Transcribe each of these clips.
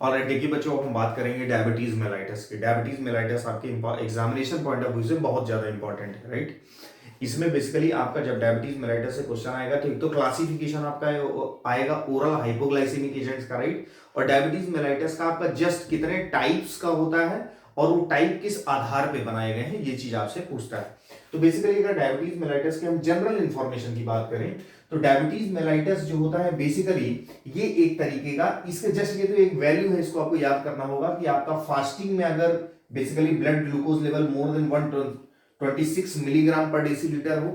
और देखिए बच्चों, अब हम बात करेंगे डायबिटीज मेलाइटस की। डायबिटीज मेलाइटस आपके एग्जामिनेशन पॉइंट ऑफ व्यू से बहुत ज्यादा इंपॉर्टेंट है, राइट। इसमें बेसिकली आपका जब डायबिटीज मेलाइटस से क्वेश्चन आएगा तो एक तो क्लासिफिकेशन आपका आएगा ओरल हाइपोग्लाइसेमिक एजेंट्स का, राइट। और डायबिटीज मेलाइटस का आपका जस्ट कितने टाइप्स का होता है और वो टाइप किस आधार पे बनाए गए हैं, ये चीज आपसे पूछता है। तो बेसिकली अगर डायबिटीज मेलाइटस के हम जनरल इंफॉर्मेशन की बात करें तो डायबिटीज मेलाइटस जो होता है बेसिकली ये एक तरीके का, इसके जस्ट ये तो एक वैल्यू है, इसको आपको याद करना होगा कि आपका फास्टिंग में अगर basically blood glucose level more then 126 milligram per decilitre हो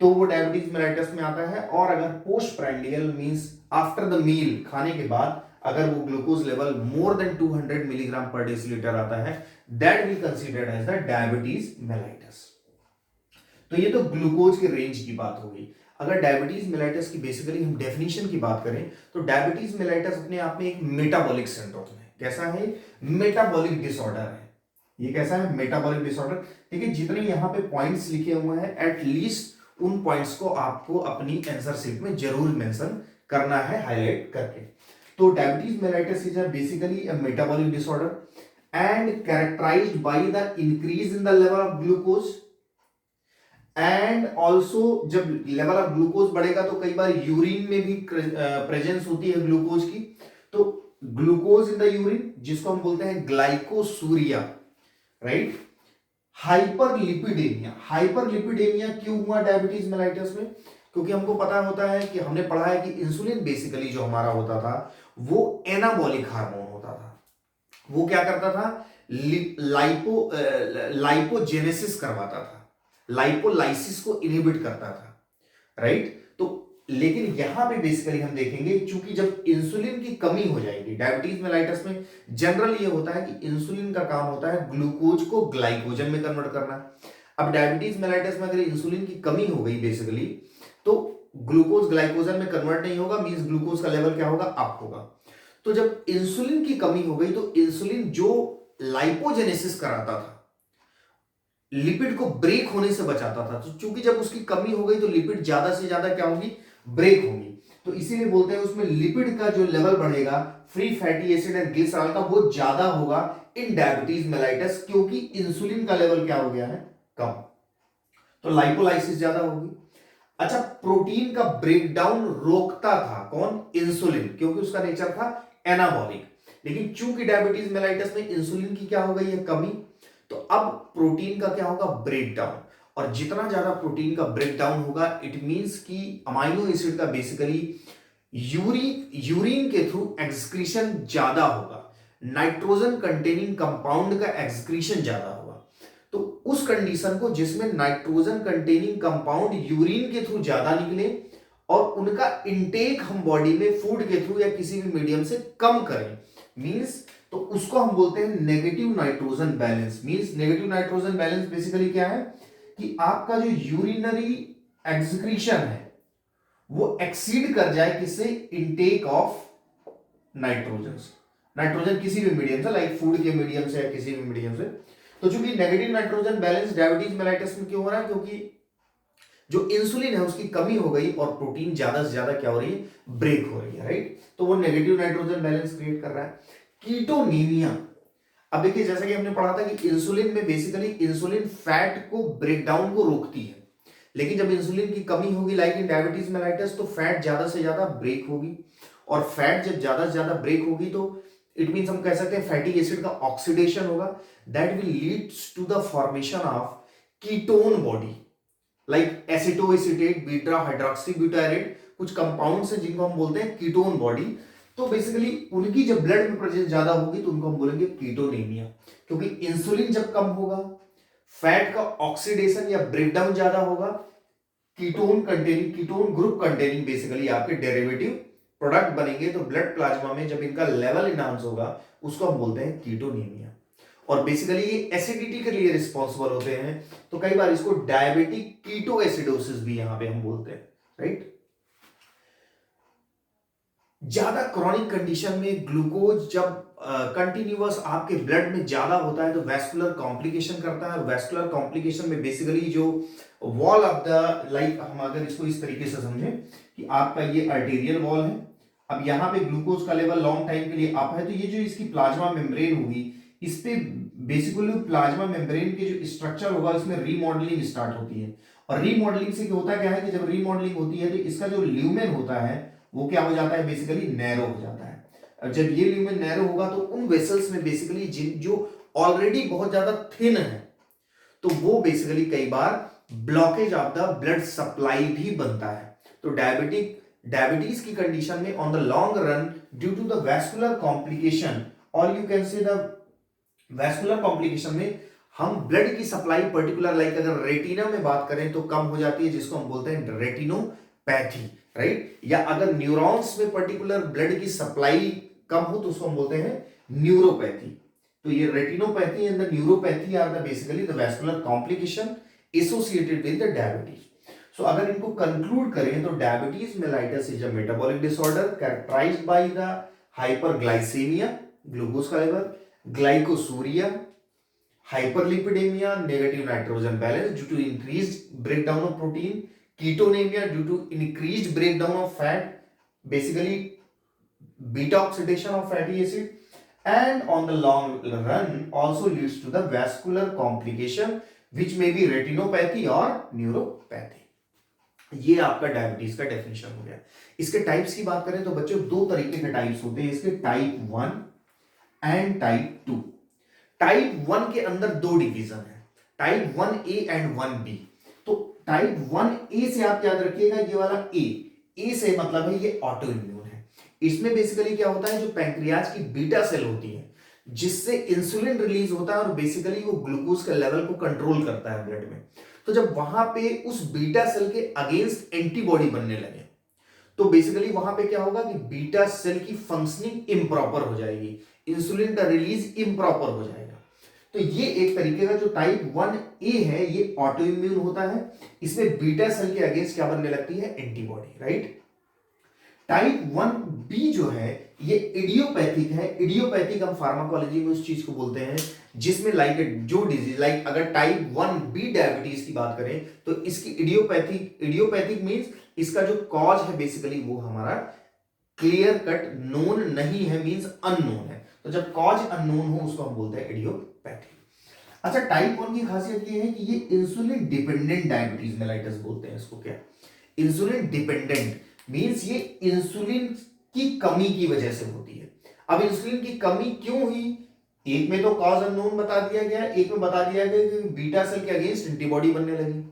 तो वो डायबिटीज मेलाइटस में आता है। और अगर post prandial means after the meal, खाने के बाद अगर वो glucose level more than 200 milligram per decilitre आता है, that will considered as the diabetes mellitus. तो ये तो ग्लूकोज के रेंज की बात होगी। अगर डायबिटीज मेलाइटस की बेसिकली हम डेफिनेशन की बात करें तो डायबिटीज मेलाइटस अपने आप में एक मेटाबॉलिक सिंड्रोम है। कैसा है? मेटाबॉलिक डिसऑर्डर है। ये कैसा है? Metabolic disorder. देखिए जितने यहाँ पे पॉइंट्स लिखे हुए हैं एटलीस्ट उन पॉइंट्स को आपको अपनी आंसर शीट में जरूर मेंशन करना है, हाईलाइट करके। तो diabetes mellitus is basically a metabolic disorder and characterized by the increase in the level of glucose and also जब लेवल ऑफ ग्लूकोज बढ़ेगा तो कई बार यूरिन में भी प्रेजेंस होती है ग्लूकोज की। तो ग्लूकोज इन द यूरिन जिसको हम बोलते हैं ग्लाइकोसूरिया, राइट। हाइपरलिपिडेमिया, हाइपरलिपिडेमिया क्यों हुआ डायबिटीज मेलाइटस में? क्योंकि हमको पता होता है कि हमने पढ़ा है कि इंसुलिन बेसिकली जो हमारा होता था वो एनाबॉलिक हार्मोन होता था। वो क्या करता था? लाइपोजेनेसिस करवाता था, लाइपोलाइसिस को इनहिबिट करता था, राइट। तो लेकिन यहां पे बेसिकली हम देखेंगे चूंकि जब इंसुलिन की कमी हो जाएगी डायबिटीज मेलाइटस में, जनरल ये होता है कि इंसुलिन का काम होता है ग्लूकोज को ग्लाइकोजन में कन्वर्ट करना। अब डायबिटीज मेलाइटस में अगर इंसुलिन की कमी हो गई बेसिकली तो ग्लूकोज ग्लाइकोजन में कन्वर्ट नहीं होगा, मींस ग्लूकोज का लेवल क्या होगा? अप होगा। तो जब इंसुलिन की कमी हो गई तो इंसुलिन जो लाइपोजेनेसिस कराता था, लिपिड को ब्रेक होने से बचाता था, तो चूंकि जब उसकी कमी हो गई तो लिपिड ज्यादा से ज्यादा क्या होगी? ब्रेक होगी। तो इसीलिए बोलते हैं उसमें लिपिड का जो लेवल बढ़ेगा, free fatty acid and glycerol का, वो ज्यादा होगा इन डायबिटीज मेलाइटस, क्योंकि इंसुलिन का लेवल क्या हो गया है? कम। तो लाइपोलाइसिस ज्यादा होगी। अच्छा, प्रोटीन का ब्रेकडाउन रोकता था कौन? इंसुलिन, क्योंकि उसका नेचर था एनाबॉलिक। लेकिन चूंकि डायबिटीज मेलाइटस में इंसुलिन की क्या हो गई है? कमी, तो अब प्रोटीन का क्या होगा? ब्रेकडाउन। और जितना ज्यादा प्रोटीन का ब्रेकडाउन होगा इट मींस कि अमाइनो एसिड का बेसिकली यूरिन के थ्रू एक्सक्रीशन ज्यादा होगा, नाइट्रोजन कंटेनिंग कंपाउंड का एक्सक्रीशन ज्यादा होगा। तो उस कंडीशन को जिसमें नाइट्रोजन कंटेनिंग कंपाउंड यूरिन के थ्रू ज्यादा निकले और उनका इनटेक हम बॉडी में फूड के थ्रू या किसी भी मीडियम से कम करें, मींस तो उसको हम बोलते हैं negative nitrogen balance. Means negative nitrogen balance basically क्या है कि आपका जो यूरिनरी एक्सक्रीशन है वो एक्सीड कर जाए किससे? Intake of nitrogen. नाइट्रोजन किसी भी मीडियम से, लाइक फूड के मीडियम से या किसी भी मीडियम से। तो चूंकि negative nitrogen balance diabetes mellitus में क्यों हो रहा है? क्योंकि जो इंसुलिन है उसकी कमी हो गई और प्रोटीन ज्यादा से ज्यादा क्या हो रही है? ब्रेक हो रही है, राइट। तो वो नेगेटिव नाइट्रोजन बैलेंस क्रिएट कर रहा है। कीटोनीमिया, अब देखिए जैसा कि हमने पढ़ा था कि इंसुलिन में बेसिकली इंसुलिन फैट को ब्रेकडाउन को रोकती है, लेकिन जब इंसुलिन की कमी होगी लाइक इन डायबिटीज मेलाइटस तो फैट ज्यादा से ज्यादा ब्रेक होगी। और फैट जब ज्यादा से ज्यादा ब्रेक होगी तो इट मींस हम कह सकते हैं फैटी एसिड का ऑक्सीडेशन होगा, that will leads to the formation of ketone body like acetoacetate, beta hydroxy butyrate, कुछ कंपाउंड्स हैं जिनको हम बोलते हैं कीटोन बॉडी। तो बेसिकली उनकी जब ब्लड में प्रेजेंस ज्यादा होगी तो उनको हम बोलेंगे कीटोनीमिया, क्योंकि इंसुलिन जब कम होगा, फैट का ऑक्सीडेशन या ब्रेकडाउन ज्यादा होगा, ketone containing, ketone group containing basically आपके डेरिवेटिव प्रोडक्ट बनेंगे, तो ब्लड प्लाज्मा में जब इनका लेवल इनहांस होगा उसको हम बोलते हैं कीटोनीमिया। और बेसिकली ये एसिडिटी के लिए रिस्पॉन्सिबल होते हैं, तो कई बार इसको डायबिटिक कीटोएसिडोसिस भी यहां पे हम बोलते हैं, राइट। ज्यादा क्रॉनिक कंडीशन में ग्लूकोज जब कंटिन्यूअस आपके ब्लड में ज्यादा होता है तो वेस्कुलर कॉम्प्लिकेशन करता है। वेस्कुलर कॉम्प्लिकेशन में बेसिकली जो वॉल ऑफ द, लाइक हम अगर इसको इस तरीके से समझें कि आपका ये आर्टेरियल वॉल है अब यहाँ पे ग्लूकोज का लेवल लॉन्ग टाइम के लिए अप है, तो ये जो इसकी प्लाज्मा मेम्ब्रेन होगी, इस पे बेसिकली प्लाज्मा मेम्ब्रेन के जो स्ट्रक्चर होगा इसमें रीमॉडलिंग स्टार्ट होती है। और रीमॉडलिंग से होता क्या है कि जब रीमॉडलिंग होती है तो इसका जो ल्यूमेन होता है वो क्या हो जाता है, बेसिकली नैरो हो जाता है। और जब ये ल्यूमेन नैरो होगा तो उन वेसल्स में बेसिकली जिन जो ऑलरेडी बहुत ज्यादा थिन है, तो वो बेसिकली कई बार blockage of the blood supply भी बनता है। तो डायबिटीज की कंडीशन में on the long run due to the vascular complication, और you can say the vascular complication में हम ब्लड की सप्लाई पर्टिकुलर लाइक अगर रेटिना में बात करें तो कम हो जाती है, जिसको हम बोलते हैं रेटिनोपैथी, राइट। या अगर न्यूरॉन्स में पर्टिकुलर ब्लड की सप्लाई कम हो तो उसको हम बोलते हैं न्यूरोपैथी। तो ये retinopathy and the neuropathy are the basically the vascular complication associated with the diabetes. So अगर इनको कंक्लूड करें तो diabetes mellitus is a metabolic disorder characterized by the hyperglycaemia, glucose का level, glycosuria, hyperlipidemia, negative nitrogen balance due to increased breakdown of protein, ketonemia due to increased breakdown of fat, basically beta oxidation of fatty acid, and on the long run also leads to the vascular complication which may be retinopathy or neuropathy. ये आपका diabetes का definition हो गया। इसके types की बात करें तो बच्चों दो तरीके के टाइप्स होते हैं इसके, टाइप 1 एंड टाइप 2। टाइप 1 के अंदर दो डिवीजन है, टाइप 1A एंड 1B। तो टाइप 1A से आप याद रखिएगा ये वाला ए से मतलब है ये ऑटो इम्यून है। इसमें बेसिकली क्या होता है, जो पैंक्रियाज की बीटा सेल होती है जिससे इंसुलिन रिलीज होता है और बेसिकली वो ग्लूकोज के लेवल को कंट्रोल करता है ब्लड में। तो जब वहां पे उस बीटा सेल के अगेंस्ट एंटीबॉडी बनने लगे तो बेसिकली वहां पे क्या होगा कि बीटा सेल की फंक्शनिंग इम्प्रॉपर हो जाएगी, इंसुलिन का रिलीज इम्प्रॉपर हो जाएगा। तो ये एक तरीके का जो टाइप 1A है ये ऑटो इम्यून होता है, इसमें बीटा सेल के अगेंस्ट क्या बनने लगती है, एंटीबॉडी, राइट। टाइप 1B जो है ये इडियोपैथिक है। इडियोपैथिक हम फार्माकोलॉजी में उस चीज को बोलते हैं जिसमें लाइक जो डिजीज लाइक अगर टाइप 1B डायबिटीज की बात करें तो इसकी इडियोपैथिक मींस इसका जो कॉज है बेसिकली वो हमारा क्लियर कट नोन नहीं है, मींस अननोन है। तो जब कॉज अननोन हो उसको हम बोलते हैं इडियोपैथिक। अच्छा, टाइप 1 की खासियत ये है कि ये इंसुलिन डिपेंडेंट डायबिटीज मेलाइटस बोलते हैं इसको। क्या इंसुलिन डिपेंडेंट मींस ये इंसुलिन की कमी की वजह से होती है। अब इंसुलिन की कमी क्यों हुई, एक में तो कॉज अननोन बता दिया गया, एक में बता दिया गया कि बीटा सेल के अगेंस्ट एंटीबॉडी बनने लगी।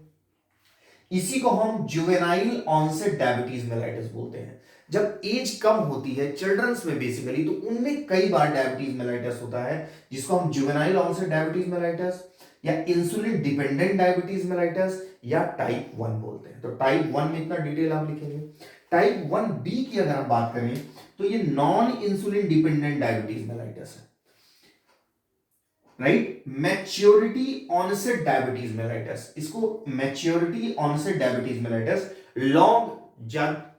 इसी को हम जुवेनाइल ऑनसेट डायबिटीज मेलाइटस बोलते हैं। जब एज कम होती है चिल्ड्रंस में बेसिकली तो उनमें कई बार डायबिटीज मेलाइटस होता है जिसको हम जुवेनाइल ऑनसेट डायबिटीज मेलाइटस या इंसुलिन डिपेंडेंट डायबिटीज मेलाइटस या टाइप 1 बोलते हैं। तो टाइप 1 में इतना डिटेल आप लिखेंगे। टाइप 1B की अगर हम बात करें तो ये non insulin dependent diabetes mellitus है, right. Maturity onset diabetes mellitus, इसको maturity onset diabetes mellitus long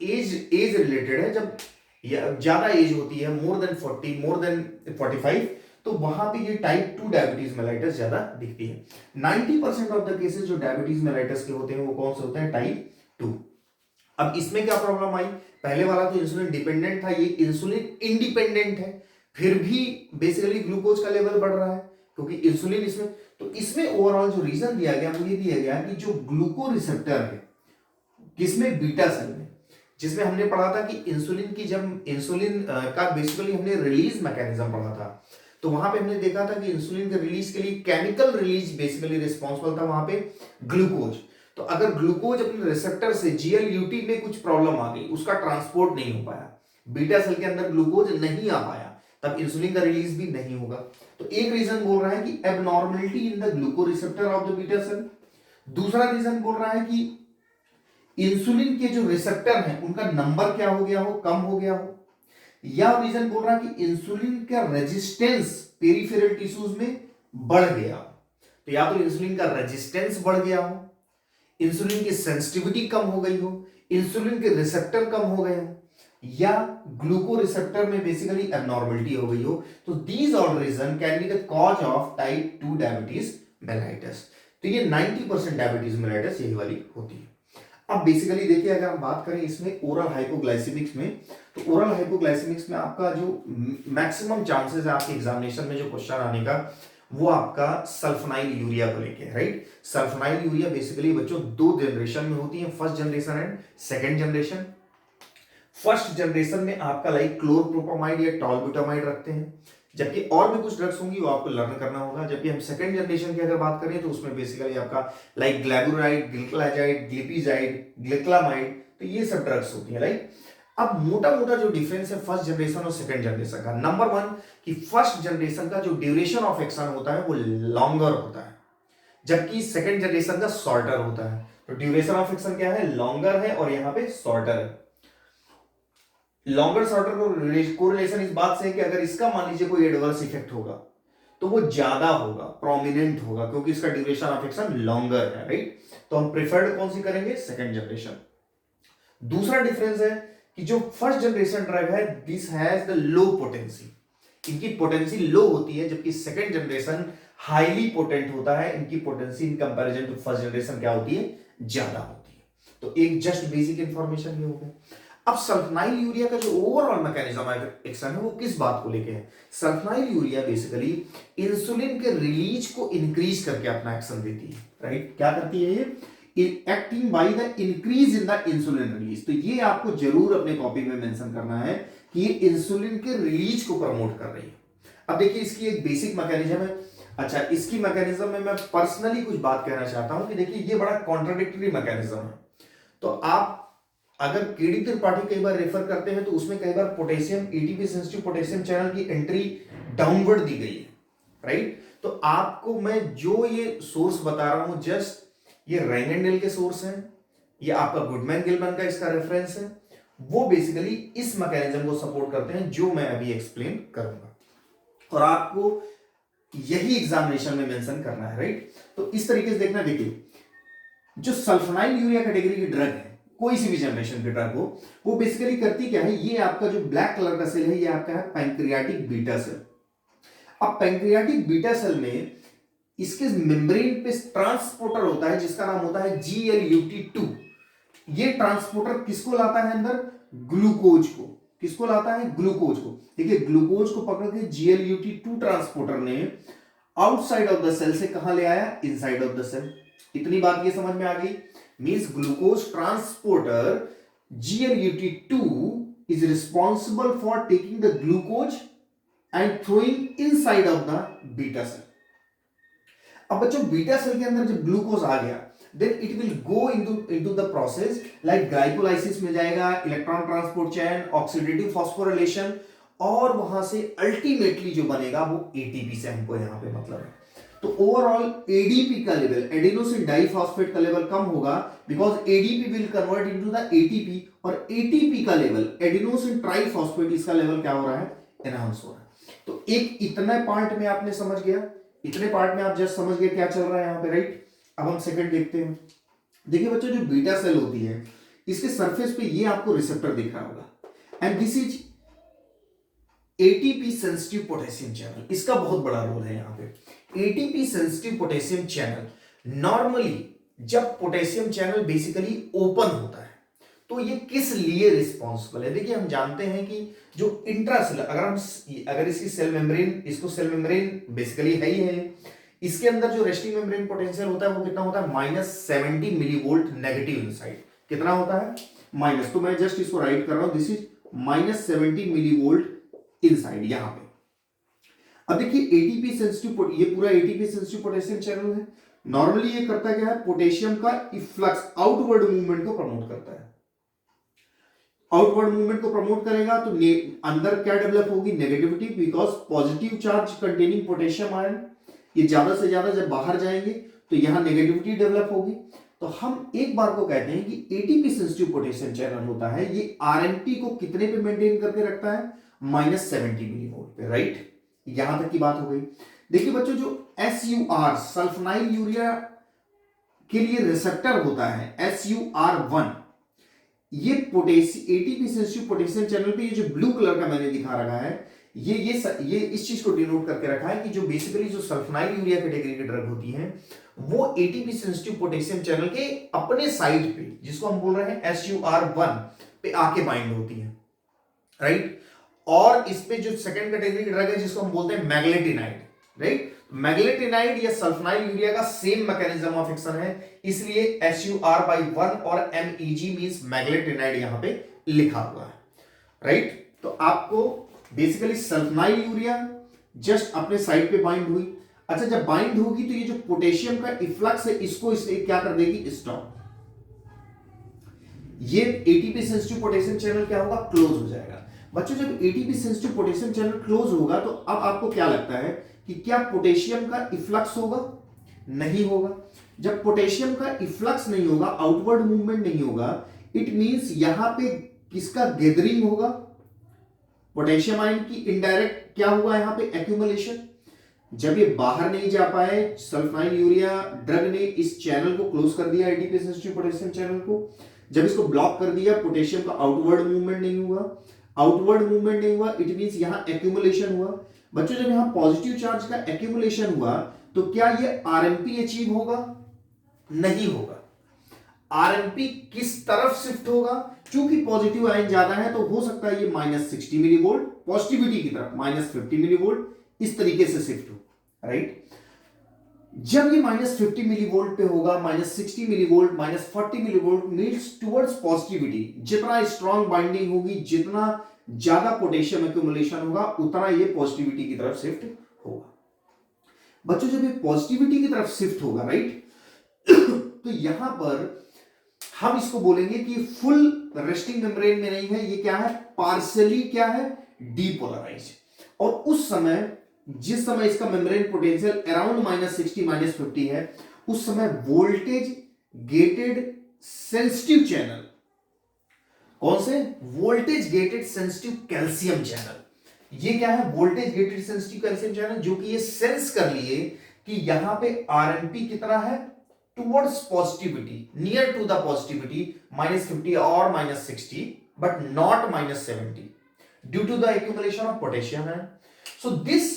age related है। जब ज्यादा एज होती है मोर देन 40 मोर देन 45 तो वहां पे ये टाइप 2 डायबिटीज मेलाइटस ज्यादा दिखती है। 90% ऑफ द केसेस जो डायबिटीज मेलाइटस के होते हैं वो कौन से होते हैं, टाइप 2। अब इसमें क्या प्रॉब्लम आई, पहले वाला तो इंसुलिन डिपेंडेंट था, ये इंसुलिन इंडिपेंडेंट है, फिर भी बेसिकली ग्लूकोज का लेवल बढ़ रहा है क्योंकि इंसुलिन इसमें। तो इसमें ओवरऑल जो रीजन दिया गया वो ये दिया गया कि जो ग्लूको रिसेप्टर है किसमें, बीटा सेल में, जिसमें हमने पढ़ा था कि इंसुलिन की जब इंसुलिन का बेसिकली हमने रिलीज मैकेनिज्म पढ़ा था तो वहां पे हमने देखा था कि इंसुलिन के रिलीज के लिए केमिकल रिलीज बेसिकली रिस्पॉन्सिबल था वहां पे ग्लूकोज। तो अगर ग्लूकोज अपने रिसेप्टर से GLUT में कुछ प्रॉब्लम आ गई, उसका ट्रांसपोर्ट नहीं हो पाया, बीटा सेल के अंदर ग्लूकोज नहीं आ पाया, तब इंसुलिन का रिलीज भी नहीं होगा। तो एक रीजन बोल रहा है कि abnormality in the gluco receptor of the beta cell. दूसरा रीजन बोल रहा है कि इंसुलिन के जो रिसेप्टर हैं उनका नंबर क्या हो गया हो, कम हो गया हो। या रीजन बोल रहा है कि इंसुलिन का रेजिस्टेंस पेरिफेरल टिश्यूज में बढ़ गया हो। तो या तो इंसुलिन का रेजिस्टेंस बढ़ गया हो, इंसुलिन की सेंसिटिविटी कम हो गई हो, इंसुलिन के रिसेप्टर कम हो गए हो, या ग्लूको रिसेप्टर में बेसिकली एबनॉर्मलिटी हो गई हो। तो these all reason can be the cause of type 2 diabetes mellitus. तो ये 90% डायबिटीज मेलाइटस यही वाली होती है। अब बेसिकली देखिए, अगर हम बात करें इसमें ओरल हाइपोग्लाइसेमिक्स में, तो ओरल हाइपोग्लाइसेमिक्स में आपका जो मैक्सिमम चांसेस है आपके एग्जामिनेशन में जो क्वेश्चन आने का, वो आपका सल्फोनाइल यूरिया को लेके है, राइट। सल्फोनाइल यूरिया बेसिकली बच्चों दो जनरेशन में होती है, first generation and second generation. First generation में आपका लाइक क्लोरप्रोपामाइड या टॉलब्यूटामाइड रखते हैं, जबकि और भी कुछ ड्रग्स होंगी वो आपको लर्न करना होगा। जबकि हम सेकंड जनरेशन की अगर बात करें तो उसमें बेसिकली आपका लाइक ग्लैबुराइड, ग्लिकलाजाइड, ग्लिपिजाइड, ग्लिकलामाइड, तो ये सब ड्रग्स होती है, राइट। अब मोटा मोटा जो डिफरेंस है फर्स्ट जनरेशन और सेकंड जनरेशन का, नंबर वन कि फर्स्ट जनरेशन का जो ड्यूरेशन ऑफ एक्शन होता है वो लॉन्गर होता है, जबकि सेकंड जनरेशन का शॉर्टर होता है। तो ड्यूरेशन ऑफ एक्शन क्या है, लॉन्गर है, और यहाँ पे शॉर्टर है। लॉन्गर शॉर्टर कोरिलेशन इस बात से है कि अगर इसका मान लीजिए कोई एडवर्स इफेक्ट होगा तो वो ज्यादा होगा, प्रोमिनेंट होगा, क्योंकि इसका ड्यूरेशन ऑफ एक्शन लॉन्गर है, राइट। तो हम प्रेफर्ड कौन सी करेंगे, सेकंड जनरेशन। दूसरा डिफरेंस है कि जो फर्स्ट जनरेशन ड्रग है this has the low potency, इनकी पोटेंसी लो होती है, जबकि सेकंड जनरेशन हाईली पोटेंट होता है, इनकी potency in comparison to first generation क्या होती है, ज्यादा होती है। तो एक जस्ट बेसिक इंफॉर्मेशन ये हो गया। अब सल्फोनाइल यूरिया का जो ओवरऑल मैकेनिज्म एक्शन है वो किस बात को लेके है, सल्फोनाइल यूरिया बेसिकली इंसुलिन के रिलीज को इंक्रीज करके अपना एक्शन देती है, राइट। क्या करती है ये, acting by the increase in the insulin release. तो ये आपको जरूर अपने कॉपी में मेंशन करना है कि ये इंसुलिन के रिलीज को प्रमोट कर रही है। अब देखिए इसकी एक बेसिक मैकेनिज्म है। अच्छा, इसकी मैकेनिज्म में मैं पर्सनली कुछ बात कहना चाहता हूं कि देखिए ये बड़ा कॉन्ट्राडिक्टरी मैकेनिज्म है। तो आप अगर केडी त्रिपाठी कई बार रेफर करते हैं तो उसमें कई बार potassium ATP sensitive potassium channel की एंट्री डाउनवर्ड दी गई है, राइट। तो आपको मैं जो ये सोर्स बता रहा हूं, जस्ट ये रैंगेंडेल के सोर्स हैं, ये आपका गुडमैन गिलमैन का इसका रेफरेंस है, वो बेसिकली इस मैकेनिज्म को सपोर्ट करते हैं जो मैं अभी एक्सप्लेन करूंगा, और आपको यही एग्जामिनेशन में मेंशन करना है, राइट। तो इस तरीके से देखना, देखिए जो सल्फोनाइल यूरिया कैटेगरी की ड्रग है, कोई सी भी जनरेशन की ड्रग हो, वो बेसिकली करती क्या है, ये आपका जो ब्लैक कलर का सेल है ये आपका है पैंक्रियाटिक बीटा सेल। अब पैंक्रियाटिक बीटा सेल में इसके मेम्ब्रेन पे ट्रांसपोर्टर होता है जिसका नाम होता है GLUT2। ये ट्रांसपोर्टर किसको लाता है अंदर, ग्लूकोज को। किसको लाता है, ग्लूकोज को। देखिए ग्लूकोज को पकड़ के GLUT2 ट्रांसपोर्टर ने आउटसाइड ऑफ द सेल से कहां ले आया, इनसाइड ऑफ द सेल। इतनी बात ये समझ में आ गई। Means glucose transporter GLUT2 is responsible for taking the glucose and throwing inside of the beta cell. अब बच्चों बीटा सेल के अंदर जब ग्लूकोज आ गया then it will go into the process like glycolysis में जाएगा, electron transport chain, oxidative phosphorylation, और वहां से अल्टीमेटली जो बनेगा वो एटीपी से हमको यहां पे मतलब है। तो ओवरऑल एडीपी का लेवल, एडिनोसिन डाइफॉस्फेट का लेवल कम होगा, because ADP will convert into the ATP, और एटीपी का लेवल, एडिनोसिन ट्राइफॉस्फेट, इसका लेवल क्या हो रहा है, एनहांस हो रहा है। तो एक इतना पार्ट में आपने समझ गया, इतने पार्ट में आप जस्ट समझ गए क्या चल रहा है यहाँ पे, राइट। अब हम सेकंड देखते हैं। देखिए बच्चों जो बीटा सेल होती है इसके सरफेस पे ये आपको रिसेप्टर दिख रहा होगा, and this is ATP sensitive potassium channel. इसका बहुत बड़ा रोल है यहाँ पे। ATP sensitive potassium channel, normally जब पोटेशियम चैनल बेसिकली ओपन होता है तो ये किस लिए रिस्पॉन्सिबल है। देखिए हम जानते हैं कि जो इंट्रासेलर, अगर इसकी सेल मेम्ब्रेन, इसको सेल मेम्ब्रेन बेसिकली है ही है, इसके अंदर जो रेस्टिंग मेम्ब्रेन पोटेंशियल होता है वो कितना होता है, -70 मिलीवोल्ट नेगेटिव इनसाइड। कितना होता है, माइनस, तो मैं जस्ट इसको राइट कर रहा हूं, दिस इज -70 मिलीवोल्ट इनसाइड यहां पे। अब देखिए एटीपी सेंसिटिव, ये पूरा एटीपी सेंसिटिव पोटेशियम चैनल है। नॉर्मली ये करता क्या है, पोटेशियम का इफ्लक्स, आउटवर्ड मूवमेंट को प्रमोट करता है। आउटवर्ड मूवमेंट को प्रमोट करेगा तो अंदर क्या डेवलप होगी, negativity, because positive charge containing potassium ion ये ज्यादा से ज्यादा जब बाहर जाएंगे तो यहां नेगेटिविटी डेवलप होगी। तो हम एक बार को कहते हैं कि एटीपी सेंसिटिव पोटेशियम चैनल होता है, ये आरएनपी को कितने पे मेंटेन करके रखता है, -70 मिलीवोल्ट पे, राइट। यहां तक की बात हो गई। देखिए बच्चों जो SUR सल्फोनाइल यूरिया के लिए रिसेप्टर होता है SUR1, ये एटीपी सेंसिटिव पोटेशियम चैनल पे ये जो ब्लू कलर का मैंने दिखा रखा है, ये इस चीज को डिनोट करके रखा है कि जो बेसिकली जो सल्फोनाइल यूरिया कैटेगरी की ड्रग होती है वो एटीपी सेंसिटिव पोटेशियम चैनल के अपने साइड पे, जिसको हम बोल रहे हैं SUR1 पे आके बाइंड होती है, राइट। और इस पे जो सेकंड कैटेगरी की ड्रग है जिसको हम बोलते हैं मैग्लेटिनाइड, राइट। मैग्लेटिनाइड या सल्फोनाइल यूरिया का सेम मैकेनिज्म ऑफ एक्शन है, इसलिए SUR/1 और MEG मींस मैग्लेटिनाइड यहां पे लिखा हुआ है, राइट। तो आपको बेसिकली सल्फोनाइल यूरिया जस्ट अपने साइड पे बाइंड हुई। अच्छा, जब बाइंड होगी तो ये जो पोटेशियम का इफ्लक्स है इसको इसे क्या कर देगी, स्टॉप। ये एटीपी सेंसिटिव पोटेशियम चैनल क्या होगा, क्लोज हो जाएगा। बच्चों जब ATP sensitive potassium channel close होगा तो अब आपको क्या लगता है कि क्या पोटेशियम का इफ्लक्स होगा, नहीं होगा। जब पोटेशियम का इफ्लक्स नहीं होगा, आउटवर्ड मूवमेंट नहीं होगा, इट मींस यहां पे किसका गैदरिंग होगा, पोटेशियम आयन की इनडायरेक्ट क्या हुआ यहां पे, एक्यूमुलेशन। जब ये बाहर नहीं जा पाए, सल्फोनाइल यूरिया ड्रग ने इस चैनल को क्लोज कर दिया, एटीपी सेंसिटिव पोटेशियम चैनल को। जब इसको ब्लॉक कर दिया, पोटेशियम का आउटवर्ड मूवमेंट नहीं हुआ, आउटवर्ड मूवमेंट नहीं हुआ, इट मींस यहां एक्यूमुलेशन हुआ। बच्चों जब यहां पॉजिटिव चार्ज का एक्यूमुलेशन हुआ तो क्या ये आरएमपी अचीव होगा, नहीं होगा। आरएमपी किस तरफ शिफ्ट होगा, क्योंकि पॉजिटिव आयन ज्यादा है तो हो सकता है ये -60 मिलीवोल्ट पॉजिटिविटी की तरफ, -50 मिलीवोल्ट इस तरीके से शिफ्ट हो, राइट। जब ये -50 मिलीवोल्ट पे होगा, -60 millivolt, -40 millivolt means towards positivity. जितना स्ट्रॉन्ग बाइंडिंग होगी, जितना ज्यादा पोटेशियम एक्यूमुलेशन होगा, उतना ये पॉजिटिविटी की तरफ शिफ्ट होगा। बच्चों जब ये पॉजिटिविटी की तरफ शिफ्ट होगा, राइट, तो यहां पर हम इसको बोलेंगे कि फुल रेस्टिंग मेम्ब्रेन में नहीं है, ये क्या है, पार्शियली क्या है, डीपोलराइज। और उस समय, जिस समय इसका मेम्ब्रेन पोटेंशियल अराउंड -60 -50 है, उस समय वोल्टेज गेटेड सेंसिटिव चैनल, कौन से, voltage gated sensitive calcium channel. ये क्या है, voltage gated sensitive calcium channel, जो कि ये सेंस कर लिए कि यहां पे आरएमपी कितना है, towards positivity, near to the positivity, -50 और -60 but not -70 due to the accumulation of potassium है। So this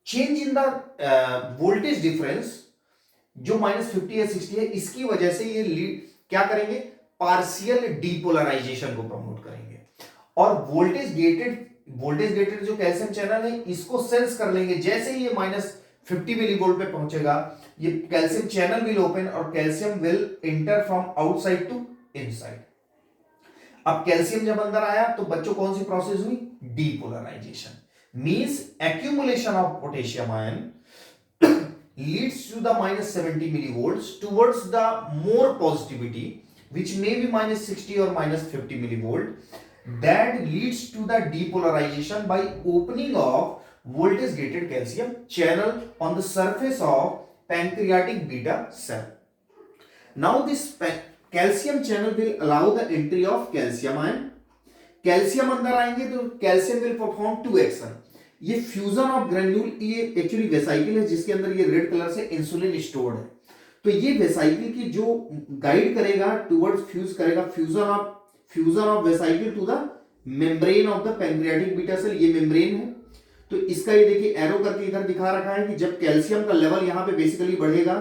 change in the voltage difference जो -50 या 60 है, इसकी वजह से ये क्या करेंगे, पार्शियल डीपोलराइजेशन को प्रमोट करेंगे। और वोल्टेज गेटेड जो कैल्शियम चैनल है इसको सेंस कर लेंगे, जैसे ही ये -50 मिलीवोल्ट पे पहुंचेगा, ये कैल्शियम चैनल विल ओपन और calcium will enter from outside to inside. अब कैल्शियम जब अंदर आया तो बच्चों कौन सी प्रोसेस हुई, depolarization, means accumulation of potassium ion leads to the -70 millivolts towards the more positivity, which may be -60 or -50 millivolt, that leads to the depolarization by opening of voltage gated calcium channel on the surface of pancreatic beta cell. Now this calcium channel will allow the entry of calcium ion. Calcium अंदर आएंगे तो calcium will perform 2 action. ये fusion of granule, ये actually vesicle है जिसके अंदर ये red colour से इंसुलिन स्टोर्ड है। तो ये वेसाइकिल की जो गाइड करेगा टुवर्ड्स फ्यूज करेगा, fusion of vesicle to the membrane of the pancreatic beta cell, ये मेम्ब्रेन है। तो इसका ये देखिए एरो करके इधर दिखा रखा है कि जब कैल्शियम का लेवल यहाँ पे बेसिकली बढ़ेगा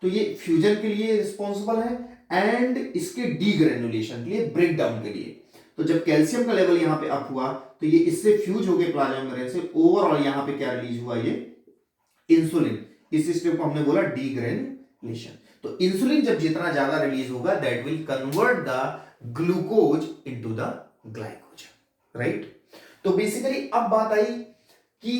तो ये फ्यूजन के लिए रिस्पॉन्सिबल है एंड इसके डीग्रेनुलेशन के लिए, ब्रेक डाउन के लिए। तो जब कैल्शियम का लेवल यहां पे अप हुआ तो ये इससे फ्यूज हो गए प्लाज्मा मेम्ब्रेन से, ओवरऑल यहां पे क्या रिलीज हुआ, ये इंसुलिन। इस स्टेप को हमने बोला डीग्रेनुलेशन। तो इंसुलिन जब जितना ज्यादा रिलीज होगा that will convert the glucose into the glycogen, right. तो बेसिकली अब बात आई कि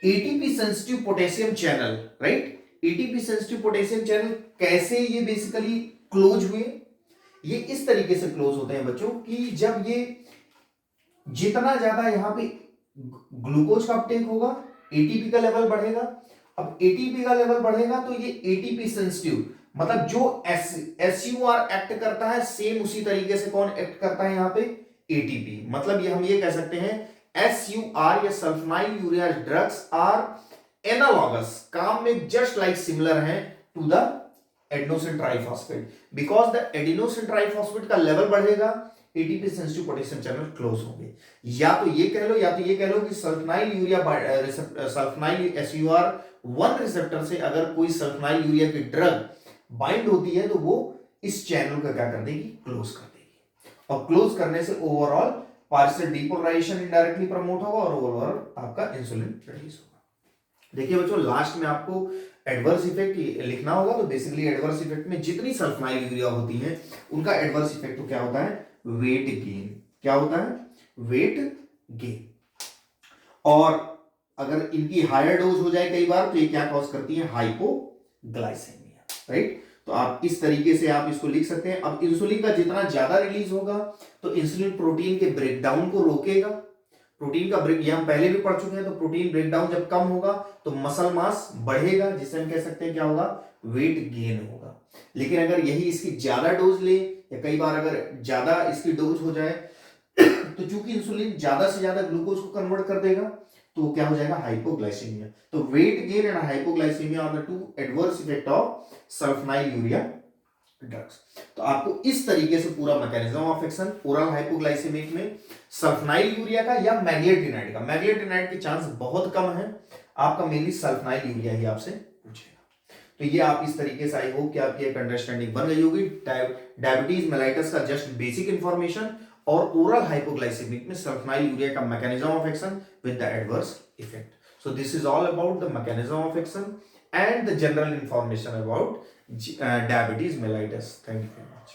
ATP sensitive potassium channel, right, ATP sensitive potassium channel कैसे ये बेसिकली क्लोज हुए। ये इस तरीके से क्लोज होते हैं बच्चों कि जब ये जितना ज्यादा यहां पे ग्लूकोज का अपटेक होगा, एटीपी का लेवल बढ़ेगा। अब एटीपी का लेवल बढ़ेगा तो ये एटीपी सेंसिटिव, मतलब जो एसयूआर एक्ट करता है सेम उसी तरीके से कौन एक्ट करता है यहां पे, एटीपी। मतलब ये हम ये कह सकते हैं एसयूआर या sulfonylurea drugs are analogous, काम में जस्ट लाइक सिमिलर है to the adenosine triphosphate, because the adenosine triphosphate का लेवल बढ़ेगा, ATP sensitive potassium channel close होंगे। या तो ये कह लो कि सल्फनाइल यूरिया सल्फनाइल SUR1 रिसेप्टर से अगर कोई सल्फनाइल यूरिया की ड्रग बाइंड होती है तो वो इस चैनल को क्या कर देगी, क्लोज कर देगी, और क्लोज करने से overall partial depolarization indirectly promote होगा और ओवरऑल आपका इंसुलिन रिलीज होगा। देखिए बच्चों, लास्ट में आपको एडवर्स इफेक्ट लिखना होगा। तो बेसिकली एडवर्स इफेक्ट में जितनी सल्फनाइल यूरिया होती है उनका एडवर्स इफेक्ट तो क्या होता है, वेट गेन। क्या होता है, वेट गेन। और अगर इनकी हायर डोज हो जाए कई बार तो ये क्या कॉज करती है, हाइपोग्लाइसेमिया, राइट। तो आप इस तरीके से आप इसको लिख सकते हैं। अब इंसुलिन का जितना ज्यादा रिलीज होगा तो इंसुलिन प्रोटीन के ब्रेकडाउन को रोकेगा। प्रोटीन का ब्रेक, ये हम पहले भी पढ़ चुके हैं। तो प्रोटीन ब्रेकडाउन जब कम होगा तो मसल मास बढ़ेगा, जिससे हम कह सकते हैं क्या होगा, वेट गेन होगा। लेकिन अगर यही इसकी ज्यादा डोज ले, या कई बार अगर ज्यादा इसकी डोज हो जाए तो चूंकि इंसुलिन ज्यादा से ज्यादा ग्लूकोज को कन्वर्ट कर देगा तो क्या हो जाएगा, हाइपोग्लाइसीमिया। तो weight gain and hypoglycaemia are the two adverse effect of sulphonylurea drugs. तो आपको इस तरीके से पूरा mechanism of action oral hypoglycaemic में सल्फनाइल यूरिया का या मैग्लेटिनाइड का, मैग्लेटिनाइड के चांस बहुत कम है, आपका मेनली सल्फनाइल यूरिया ही आपसे पूछेगा। तो ये आप इस तरीके से, आई होप कि आपकी एक अंडरस्टैंडिंग बन गई होगी डायबिटीज मेलाइटस का जस्ट बेसिक इंफॉर्मेशन और ओरल हाइपोग्लाइसेमिक में सल्फनाइल यूरिया का mechanism of action with the adverse effect. So this is all about the mechanism of action and the general information about diabetes mellitus. Thank you very much.